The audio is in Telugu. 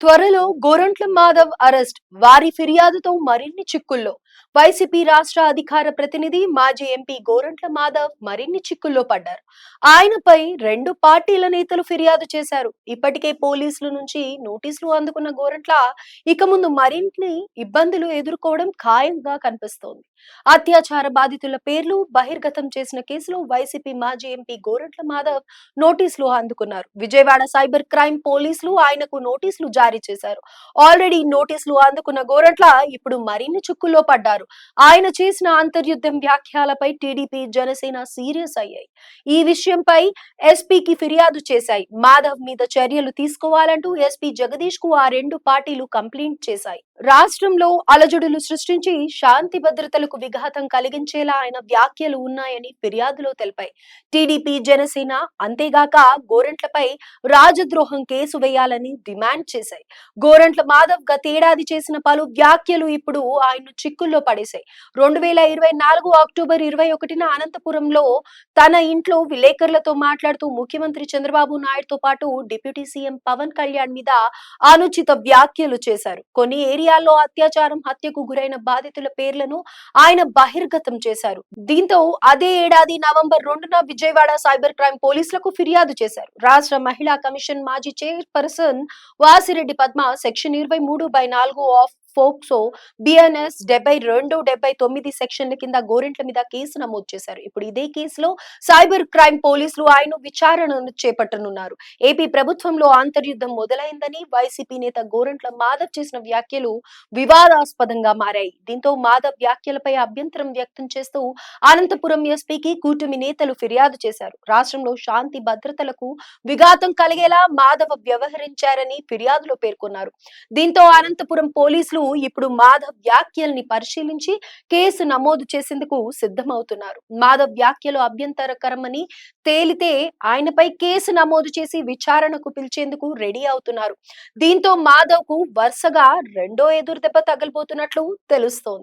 త్వరలో గోరంట్ల మాధవ్ అరెస్ట్, వారి ఫిర్యాదుతో మరిన్ని చిక్కుల్లో. వైసీపీ రాష్ట్ర అధికార ప్రతినిధి మాజీ ఎంపీ గోరంట్ల మాధవ్ మరిన్ని చిక్కుల్లో పడ్డారు. ఆయనపై రెండు పార్టీల నేతలు ఫిర్యాదు చేశారు. ఇప్పటికే పోలీసుల నుంచి నోటీసులు అందుకున్న గోరంట్ల ఇక ముందు మరిన్ని ఇబ్బందులు ఎదుర్కోవడం ఖాయంగా కనిపిస్తోంది. అత్యాచార బాధితుల పేర్లు బహిర్గతం చేసిన కేసులో వైసీపీ మాజీ ఎంపీ గోరంట్ల మాధవ్ నోటీసులు అందుకున్నారు. విజయవాడ సైబర్ క్రైమ్ పోలీసులు ఆయనకు నోటీసులు జారీ చేశారు. ఆల్రెడీ నోటీసులు అందుకున్న గోరంట్ల ఇప్పుడు మరిన్ని చిక్కుల్లో పడ్డారు. ఆయన చేసిన అంతర్యుద్ధం వ్యాఖ్యలపై టీడీపీ, జనసేన సీరియస్ అయ్యాయి. ఈ విషయంపై ఎస్పీకి ఫిర్యాదు చేశాయి. మాధవ్ మీద చర్యలు తీసుకోవాలంటూ ఎస్పీ జగదీష్ కు ఆ రెండు పార్టీలు కంప్లైంట్ చేశాయి. రాష్ట్రంలో అలజడులు సృష్టించి శాంతి భద్రతలకు విఘాతం కలిగించేలా ఆయన వ్యాఖ్యలు ఉన్నాయని ఫిర్యాదులో తెలిపాయి. టీడీపీ, జనసేన అంతేగాక గోరంట్లపై రాజద్రోహం కేసు వేయాలని డిమాండ్ చేశాయి. గోరంట్ల మాధవ్ గతేడాది చేసిన పలు వ్యాఖ్యలు ఇప్పుడు ఆయన్ను చిక్కుల్లో పడేశాయి. 2024 అక్టోబర్ 21న అనంతపురంలో తన ఇంట్లో విలేకరులతో మాట్లాడుతూ ముఖ్యమంత్రి చంద్రబాబు నాయుడుతో పాటు డిప్యూటీ సీఎం పవన్ కళ్యాణ్ మీద అనుచిత వ్యాఖ్యలు చేశారు. కొన్ని ఏరియాల్లో అత్యాచారం, హత్యకు గురైన బాధితుల పేర్లను ఆయన బహిర్గతం చేశారు. దీంతో అదే ఏడాది నవంబర్ 2న విజయవాడ సైబర్ క్రైమ్ పోలీసులకు ఫిర్యాదు చేశారు. రాష్ట్ర మహిళా కమిషన్ మాజీ chairperson Vasireddy Padma section 23/4 of POCSO BNS 72-79 సెక్షన్ల కింద గోరెంట్ల మీద కేసు నమోదు చేశారు. ఇప్పుడు ఇదే కేసులో సైబర్ క్రైమ్ పోలీసులు ఆయన విచారణను చేపట్టనున్నారు. ఏపీ ప్రభుత్వంలో అంతర్యుద్ధం మొదలైందని వైసీపీ నేత గోరంట్ల మాధవ్ చేసిన వ్యాఖ్యలు వివాదాస్పదంగా మారాయి. దీంతో మాధవ్ వ్యాఖ్యలపై అభ్యంతరం వ్యక్తం చేస్తూ అనంతపురం ఎస్పీకి కూటమి నేతలు ఫిర్యాదు చేశారు. రాష్ట్రంలో శాంతి భద్రతలకు విఘాతం కలిగేలా మాధవ్ వ్యవహరించారని ఫిర్యాదులో పేర్కొన్నారు. దీంతో అనంతపురం పోలీసులు ఇప్పుడు మాధవ్ వ్యాఖ్యల్ని పరిశీలించి కేసు నమోదు చేసేందుకు సిద్ధమవుతున్నారు. మాధవ్ వ్యాఖ్యలు అభ్యంతరకరమని తేలితే ఆయనపై కేసు నమోదు చేసి విచారణకు పిలిచేందుకు రెడీ అవుతున్నారు. దీంతో మాధవ్ కు వరుసగా రెండో ఎదురుదెబ్బ తగలబోతున్నట్లు తెలుస్తోంది.